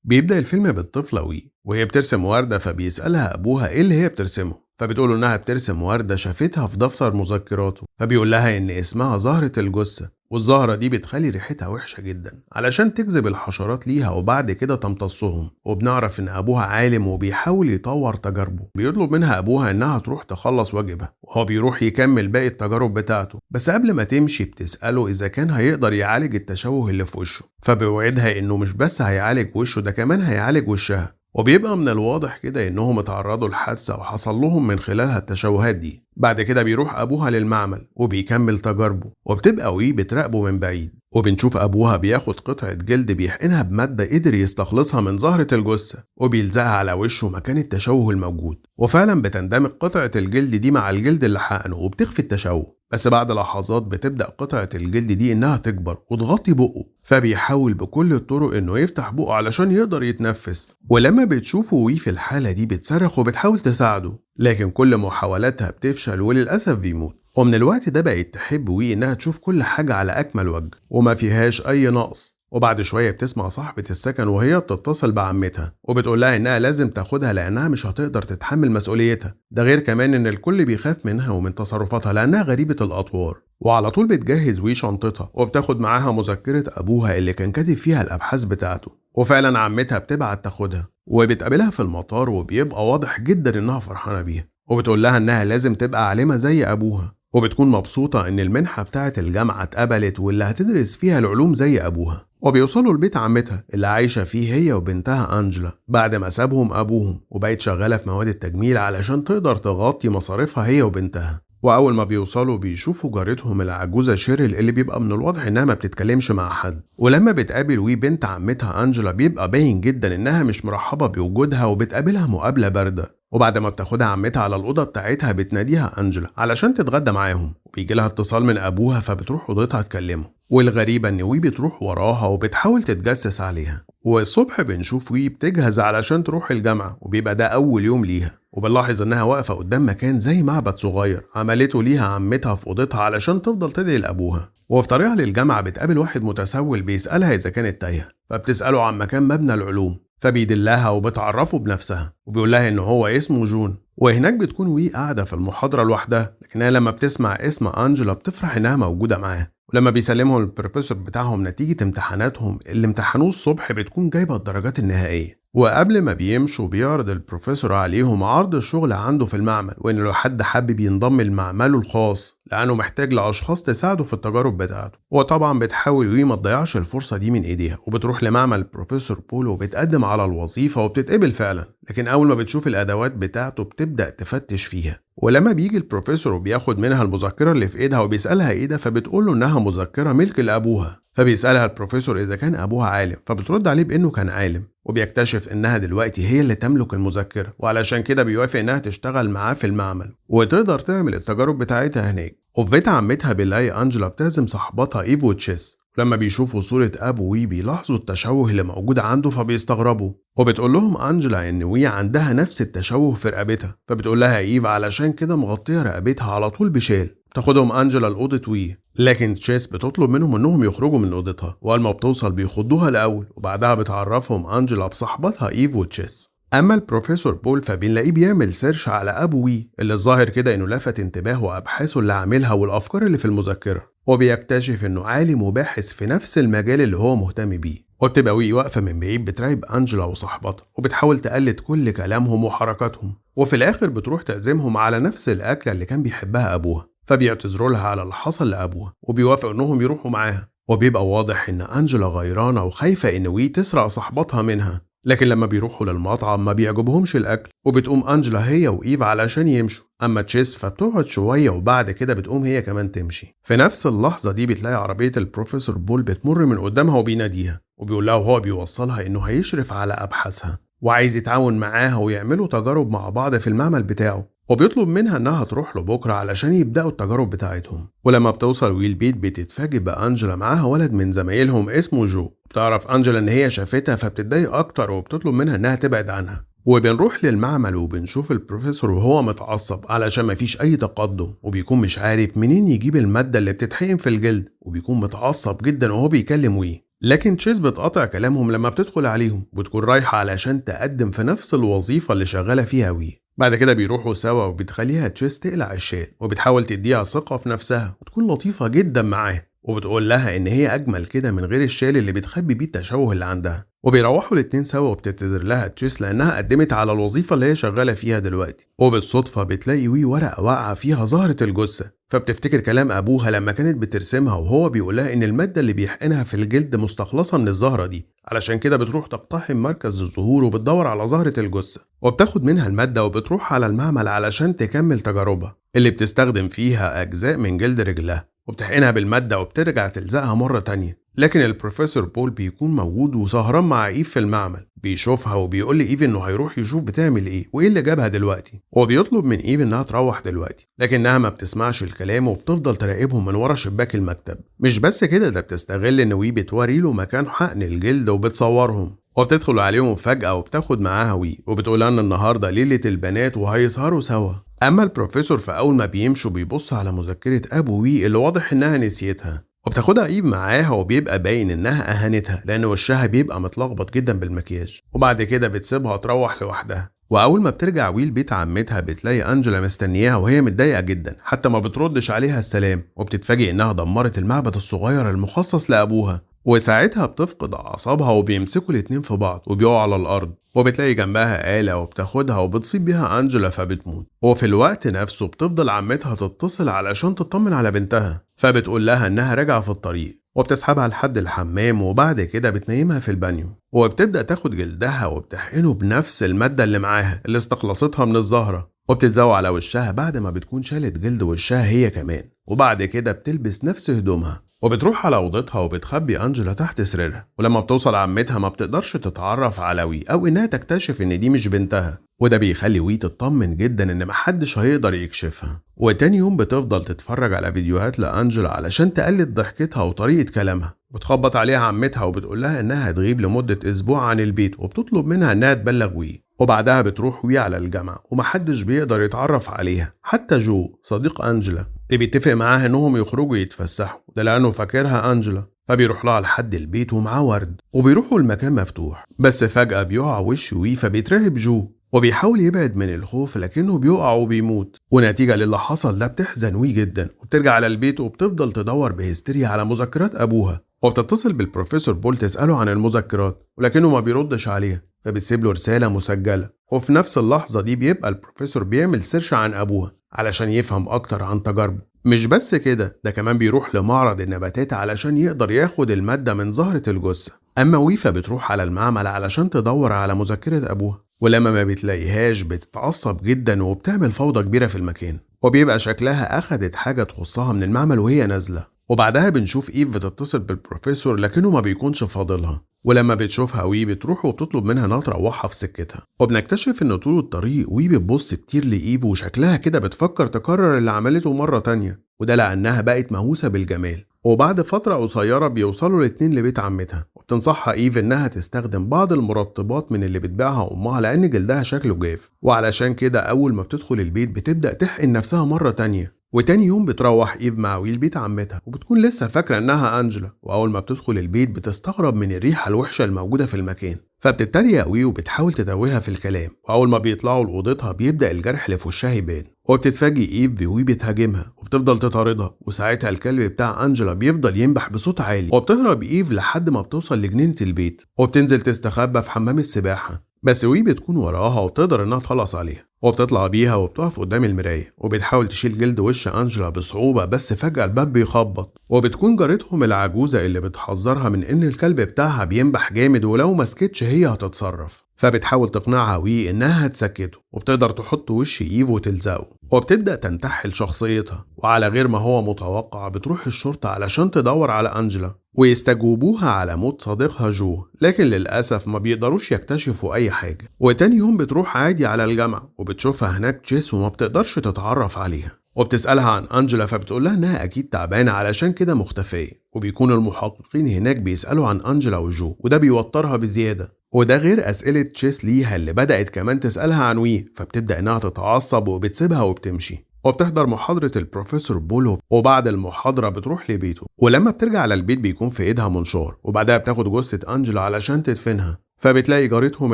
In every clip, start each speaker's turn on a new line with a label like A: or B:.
A: بيبدأ الفيلم بالطفلة وهي بترسم وردة، فبيسألها أبوها إيه اللي هي بترسمه، فبتقوله إنها بترسم وردة شافتها في دفتر مذكراته، فبيقول لها إن اسمها زهرة الجثة، والزهرة دي بتخلي ريحتها وحشة جدا علشان تجذب الحشرات ليها وبعد كده تمتصهم. وبنعرف إن أبوها عالم وبيحاول يطور تجاربه، بيطلب منها أبوها إنها تروح تخلص واجبها، وهو بيروح يكمل باقي التجارب بتاعته. بس قبل ما تمشي بتسأله إذا كان هيقدر يعالج التشوه اللي في وشه، فبيوعدها إنه مش بس هيعالج وشه، ده كمان هيعالج وشها. وبيبقى من الواضح كده إنهم اتعرضوا لحادثة وحصل لهم من خلالها التشوهات دي. بعد كده بيروح أبوها للمعمل وبيكمل تجاربه، وبتبقى بتراقبه من بعيد، وبنشوف أبوها بياخد قطعة جلد بيحقنها بمادة قدر يستخلصها من زهرة الجثة، وبيلزقها على وشه مكان التشوه الموجود. وفعلا بتندمج قطعة الجلد دي مع الجلد اللي حقنه وبتخفي التشوه. بس بعد لحظات بتبدأ قطعة الجلد دي إنها تكبر وتغطي بقه، فبيحاول بكل الطرق إنه يفتح بقه علشان يقدر يتنفس. ولما بتشوفه في الحالة دي بتصرخ وبتحاول تساعده، لكن كل محاولاتها بتفشل وللأسف بيموت. ومن الوقت ده بقت تحب إنها تشوف كل حاجة على أكمل وجه وما فيهاش أي نقص. وبعد شوية بتسمع صاحبة السكن وهي بتتصل بعمتها وبتقول لها إنها لازم تاخدها لأنها مش هتقدر تتحمل مسؤوليتها. ده غير كمان إن الكل بيخاف منها ومن تصرفاتها لأنها غريبة الأطوار. وعلى طول بتجهز شنطتها وبتاخد معاها مذكرة أبوها اللي كان كاتب فيها الأبحاث بتاعته. وفعلا عمتها بتبعت تاخدها وبتقابلها في المطار، وبيبقى واضح جدا إنها فرحانة بيها، وبتقول لها إنها لازم تبقى عالمة زي أبوها، وبتكون مبسوطة إن المنحة بتاعة الجامعة اتقبلت واللي هتدرس فيها العلوم زي أبوها. وبيوصلوا لبيت عمتها اللي عايشة فيه هي وبنتها أنجلا بعد ما سابهم أبوهم، وبقت شغالة في مواد التجميل علشان تقدر تغطي مصاريفها هي وبنتها. وأول ما بيوصلوا بيشوفوا جارتهم العجوزة شيريل اللي بيبقى من الواضح إنها ما بتتكلمش مع حد. ولما بتقابل بنت عمتها أنجلا بيبقى باين جدا إنها مش مرحبة بوجودها وبتقابلها مقابلة باردة. وبعد ما بتاخدها عمتها على الأوضة بتاعتها بتناديها أنجلا علشان تتغدى معاهم، وبيجي لها اتصال من أبوها فبتروح أوضتها تكلمه. والغريبة إن بتروح وراها وبتحاول تتجسس عليها. والصبح بنشوف بتجهز علشان تروح الجامعة، وبيبقى ده أول يوم ليها، وبنلاحظ إنها واقفة قدام مكان زي معبد صغير عملته ليها عمتها في أوضتها علشان تفضل تدعي لأبوها. وفي طريقها للجامعة بتقابل واحد متسول بيسألها إذا كانت تايهة، فبتسأله عن مكان مبنى العلوم، فبيدلها وبتعرفه بنفسها وبيقول لها إن هو اسمه جون. وهناك بتكون قاعدة في المحاضرة لوحدها، لكنها لما بتسمع اسم أنجلا بتفرح إنها موجودة معاه. ولما بيسلمهم البروفيسور بتاعهم نتيجة امتحاناتهم اللي امتحنوه الصبح بتكون جايبة الدرجات النهائية. وقبل ما بيمشوا بيعرض البروفيسور عليهم عرض الشغل عنده في المعمل، وإن لو حد حابب ينضم لمعمله الخاص لأنه محتاج لأشخاص تساعده في التجارب بتاعته. وطبعا بتحاول ما تضيعش الفرصة دي من إيديها، وبتروح لمعمل البروفيسور بول وبتقدم على الوظيفة وبتتقبل فعلا. لكن أول ما بتشوف الأدوات بتاعته بتبدأ تفتش فيها. ولما بيجي البروفيسور وبياخد منها المذكرة اللي في ايدها وبيسألها ايه ده، فبتقول له انها مذكرة ملك لأبوها. فبيسألها البروفيسور اذا كان ابوها عالم، فبترد عليه بانه كان عالم، وبيكتشف انها دلوقتي هي اللي تملك المذكرة، وعلشان كده بيوافق انها تشتغل معاه في المعمل وتقدر تعمل التجارب بتاعتها هناك. وفي بيت عمتها بنلاقي أنجلا بتعزم صاحبتها إيف وتشيس. لما بيشوفوا صورة أبو بيلاحظوا التشوه اللي موجود عنده فبيستغربوا. وبتقول لهم أنجلا إن عندها نفس التشوه في رقبتها، فبتقول لها إيف علشان كده مغطية رقبتها على طول بشال. تاخدهم أنجلا لأوضة لكن تشيس بتطلب منهم إنهم يخرجوا من أوضتها، وأول ما بتوصل بيخضوها الأول، وبعدها بتعرفهم أنجلا بصاحبتها إيف وتشيس. أما البروفيسور بول فبنلاقيه بيعمل سيرش على أبو اللي الظاهر كده إنه لفت انتباهه أبحاثه اللي عاملها والأفكار اللي في المذكرة، وبيكتشف إنه عالم وباحث في نفس المجال اللي هو مهتم بيه. وبتبقى واقفة من بعيد بتراقب أنجلا وصاحبتها وبتحاول تقلد كل كلامهم وحركاتهم، وفي الآخر بتروح تعزمهم على نفس الأكلة اللي كان بيحبها أبوها، فبيعتذروا لها على اللي حصل لأبوها وبيوافقوا إنهم يروحوا معاها. وبيبقى واضح إن أنجلا غيرانة وخايفة إن تسرق صاحبتها منها. لكن لما بيروحوا للمطعم ما بيعجبهمش الأكل، وبتقوم أنجلا هي وإيف علشان يمشوا. أما تشيس فبتقعد شوية وبعد كده بتقوم هي كمان تمشي. في نفس اللحظة دي بتلاقي عربية البروفيسور بول بتمر من قدامها وبيناديها، وبيقول لها وهو بيوصلها إنه هيشرف على أبحاثها وعايز يتعاون معاها ويعملوا تجارب مع بعض في المعمل بتاعه، وبيطلب منها إنها تروح له بكرة علشان يبدأوا التجارب بتاعتهم. ولما بتوصل البيت بتتفاجئ بأنجلا معاها ولد من زمايلهم اسمه جو. بتعرف أنجلا إن هي شافتها فبتتضايق أكتر وبتطلب منها إنها تبعد عنها. وبنروح للمعمل وبنشوف البروفيسور وهو متعصب علشان مفيش أي تقدم، وبيكون مش عارف منين يجيب المادة اللي بتتحقن في الجلد، وبيكون متعصب جدا وهو بيكلم لكن تشيس بتقاطع كلامهم لما بتدخل عليهم وبتكون رايحة علشان تقدم في نفس الوظيفة اللي شغالة فيها وي. بعد كده بيروحوا سوا وبتخليها تشيس تقلع الشال وبتحاول تديها ثقة في نفسها وتكون لطيفة جدا معاها، وبتقول لها إن هي أجمل كده من غير الشال اللي بتخبي بيه التشوه اللي عندها. وبيروحوا الاتنين سوا وبتعتذر لها تشيس لأنها قدمت على الوظيفة اللي هي شغالة فيها دلوقتي. وبالصدفة بتلاقي وي ورقة واقعة فيها زهرة الجثة، فبتفتكر كلام أبوها لما كانت بترسمها وهو بيقولها إن المادة اللي بيحقنها في الجلد مستخلصة من الزهرة دي، علشان كده بتروح تقتحم مركز الزهور وبتدور على زهرة الجثة وبتاخد منها المادة وبتروح على المعمل علشان تكمل تجاربها اللي بتستخدم فيها أجزاء من جلد رجلها وبتحقنها بالمادة وبترجع تلزقها مرة تانية. لكن البروفيسور بول بيكون موجود وسهران مع إيف في المعمل، بيشوفها وبيقول لإيف إنه هيروح يشوف بتعمل إيه وإيه اللي جابها دلوقتي، وبيطلب من إيف إنها تروح دلوقتي، لكنها ما بتسمعش الكلام وبتفضل تراقبهم من ورا شباك المكتب. مش بس كده، ده بتستغل إن وي بتوري له مكان حقن الجلد وبتصورهم، وبتدخل عليهم فجأة وبتاخد معاها وي وبتقول إن النهارده ليلة البنات وهيسهروا سوا. أما البروفيسور فأول ما بيمشوا بيبص على مذكرة أبو وي اللي واضح إنها نسيتها، وبتاخدها إيف معاها وبيبقى باين إنها أهانتها لأن وشها بيبقى متلخبط جدا بالمكياج، وبعد كده بتسيبها تروح لوحدها. وأول ما بترجع وي لبيت عمتها بتلاقي أنجلا مستنياها وهي متضايقة جدا، حتى ما بتردش عليها السلام، وبتتفاجئ إنها دمرت المعبد الصغير المخصص لأبوها. وساعتها بتفقد أعصابها وبيمسكوا الاتنين في بعض وبيقعوا على الأرض، وبتلاقي جنبها آلة وبتاخدها وبتصيب بيها أنجلا فبتموت. وفي الوقت نفسه بتفضل عمتها تتصل علشان تطمن على بنتها، فبتقول لها إنها راجعة في الطريق وبتسحبها لحد الحمام وبعد كده بتنيمها في البانيو، وبتبدأ تاخد جلدها وبتحقنه بنفس المادة اللي معاها اللي استخلصتها من الزهرة، وبتتزوق على وشها بعد ما بتكون شالت جلد وشها هي كمان، وبعد كده بتلبس نفس هدومها وبتروح على أوضتها وبتخبي أنجلا تحت سريرها. ولما بتوصل عمتها ما بتقدرش تتعرف على وي أو إنها تكتشف إن دي مش بنتها، وده بيخلي وي تطمن جدا إن محدش هيقدر يكشفها. وتاني يوم بتفضل تتفرج على فيديوهات لأنجلا علشان تقلد ضحكتها وطريقة كلامها. بتخبط عليها عمتها وبتقول لها إنها هتغيب لمدة أسبوع عن البيت وبتطلب منها إنها تبلغ وي. وبعدها بتروح وي على الجامعة ومحدش بيقدر يتعرف عليها، حتى جو صديق أنجلا اللي بيتفق معاها إنهم يخرجوا يتفسحوا، ده لأنه فاكرها أنجلا، فبيروح لها لحد البيت ومعاه ورد وبيروحوا المكان مفتوح. بس فجأة بيقع وش وي فبيترهب جو وبيحاول يبعد من الخوف لكنه بيقع وبيموت. ونتيجة للي حصل ده بتحزن وي جدا وبترجع على البيت وبتفضل تدور بهستيريا على مذكرات أبوها، وبتتصل بالبروفيسور بول تسأله عن المذكرات ولكنه ما بيردش عليها، فبتسيب له رسالة مسجلة. وفي نفس اللحظة دي بيبقى البروفيسور بيعمل سيرش عن أبوها علشان يفهم أكتر عن تجاربه. مش بس كده، ده كمان بيروح لمعرض النباتات علشان يقدر ياخد المادة من زهرة الجثة. أما ويفا بتروح على المعمل علشان تدور على مذكرة أبوها، ولما ما بتلاقيهاش بتتعصب جدا وبتعمل فوضى كبيرة في المكان، وبيبقى شكلها أخدت حاجة تخصها من المعمل وهي نازلة. وبعدها بنشوف إيف بتتصل بالبروفيسور لكنه ما بيكونش فاضلها، ولما بتشوفها وي بتروح وبتطلب منها انها تروحها في سكتها. وبنكتشف ان طول الطريق وي بتبص كتير لإيف وشكلها كده بتفكر تكرر اللي عملته مرة تانية، وده لأنها بقت مهووسة بالجمال. وبعد فترة قصيرة بيوصلوا الاتنين لبيت عمتها وبتنصحها إيف انها تستخدم بعض المرطبات من اللي بتبيعها أمها لأن جلدها شكله جاف، وعلشان كده أول ما بتدخل البيت بتبدأ تحقن نفسها مرة تانية. وتاني يوم بتروح إيف مع وي لبيت عمتها وبتكون لسه فاكرة إنها أنجلا، وأول ما بتدخل البيت بتستغرب من الريحة الوحشة الموجودة في المكان، فبتتريق وي وبتحاول تدويها في الكلام. وأول ما بيطلعوا لأوضتها بيبدأ الجرح اللي في وشها يبان، وبتتفاجئ إيف بوي بتهاجمها وبتفضل تطاردها، وساعتها الكلب بتاع أنجلا بيفضل ينبح بصوت عالي، وبتهرب إيف لحد ما بتوصل لجنينة البيت وبتنزل تستخبى في حمام السباحة. بس وي بتكون وراها وبتقدر إنها تخلص عليها، وبتطلع بيها وبتقف قدام المراية وبتحاول تشيل جلد وش أنجلا بصعوبة، بس فجأة الباب بيخبط وبتكون جارتهم العجوزة اللي بتحذرها من إن الكلب بتاعها بينبح جامد ولو مسكتش هي هتتصرف، فبتحاول تقنعها وي إنها هتسكته، وبتقدر تحط وش إيف وتلزقه، وبتبدأ تنتحل شخصيتها. وعلى غير ما هو متوقع بتروح الشرطة علشان تدور على أنجلا ويستجوبوها على موت صديقها جو، لكن للأسف ما بيقدروش يكتشفوا أي حاجة. وتاني يوم بتروح عادي على الجامعة وبتشوفها هناك تشيس وما بتقدرش تتعرف عليها، وبتسألها عن أنجلا فبتقولها إنها أكيد تعبانة علشان كده مختفية. وبيكون المحققين هناك بيسألوا عن أنجلا وجو وده بيوترها بزيادة، وده غير أسئلة تشيس ليها اللي بدأت كمان تسألها عن وي، فبتبدأ إنها تتعصب وبتسيبها وبتمشي. وبتحضر محاضرة البروفيسور بول، وبعد المحاضرة بتروح لبيته، ولما بترجع للبيت بيكون في ايدها منشار، وبعدها بتاخد جثة أنجلا علشان تدفنها. فبتلاقي جارتهم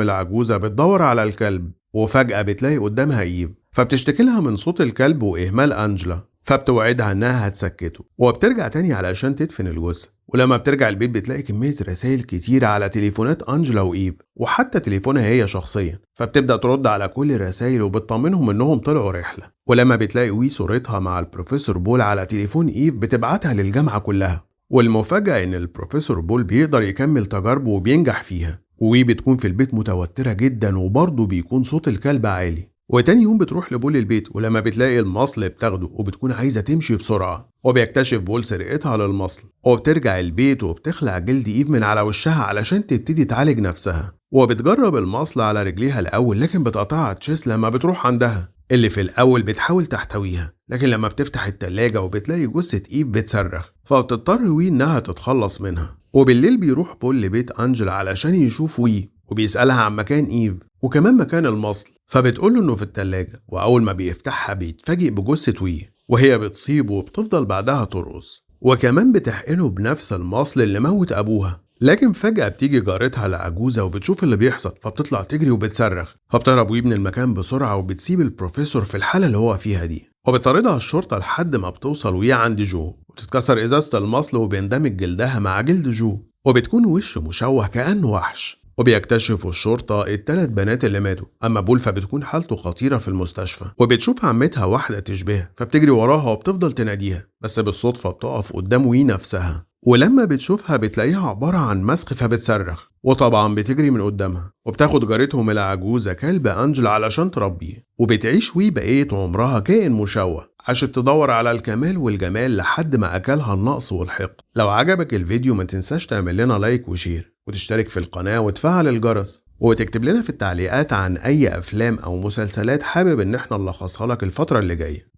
A: العجوزة بتدور على الكلب، وفجأة بتلاقي قدامها إيف، فبتشتكي لها من صوت الكلب وإهمال أنجلا، فبتوعدها إنها هتسكته، وبترجع تاني علشان تدفن الجثة. ولما بترجع البيت بتلاقي كمية رسائل كتيرة على تليفونات أنجلا وإيف، وحتى تليفونها هي شخصيا، فبتبدأ ترد على كل الرسائل وبتطمنهم إنهم طلعوا رحلة. ولما بتلاقي وي صورتها مع البروفيسور بول على تليفون إيف بتبعتها للجامعة كلها. والمفاجأة إن البروفيسور بول بيقدر يكمل تجاربه وبينجح فيها، وي بتكون في البيت متوترة جدا، وبرضه بيكون صوت الكلب عالي. وتاني يوم بتروح لبول البيت، ولما بتلاقي المصل بتاخده وبتكون عايزة تمشي بسرعة، وبيكتشف بول سرقتها للمصل، وبترجع البيت وبتخلع جلد إيف من على وشها علشان تبتدي تعالج نفسها. وبتجرب المصل على رجليها الأول، لكن بتقطعها تشيس لما بتروح عندها، اللي في الأول بتحاول تحتويها، لكن لما بتفتح التلاجة وبتلاقي جثة إيف بتصرخ، فبتضطر وي إنها تتخلص منها. وبالليل بيروح بول لبيت أنجلا علشان يشوف وي، وبيسألها عن مكان إيف وكمان مكان المصل، فبتقوله إنه في التلاجة. وأول ما بيفتحها بيتفاجئ بجثة وي، وهي بتصيبه وبتفضل بعدها ترقص، وكمان بتحقنه بنفس المصل اللي موت أبوها. لكن فجأة بتيجي جارتها العجوزة وبتشوف اللي بيحصل، فبتطلع تجري وبتصرخ، فبتهرب وي من المكان بسرعة وبتسيب البروفيسور في الحالة اللي هو فيها دي، وبتطاردها الشرطة لحد ما بتوصل وي عند جو، وتتكسر إزازة المصل وبيندمج جلدها مع جلد جو، وبتكون وش مشوه كأنه وحش. وبيكتشفوا الشرطة ال3 بنات اللي ماتوا، أما بول فبتكون حالته خطيرة في المستشفى، وبتشوف عمتها واحدة تشبهها، فبتجري وراها وبتفضل تناديها، بس بالصدفة بتقف قدام وي نفسها، ولما بتشوفها بتلاقيها عبارة عن مسخ، فبتصرخ، وطبعا بتجري من قدامها، وبتاخد جارتهم العجوزة كلب أنجلا علشان تربيه. وبتعيش وي بقية عمرها كائن مشوه، عشان تدور على الكمال والجمال لحد ما أكلها النقص والحقد. لو عجبك الفيديو ما تنساش تعمل لنا لايك وشير، وتشترك في القناة وتفعل الجرس، وتكتب لنا في التعليقات عن أي أفلام أو مسلسلات حابب إن احنا نلخصها لك الفترة اللي جاية.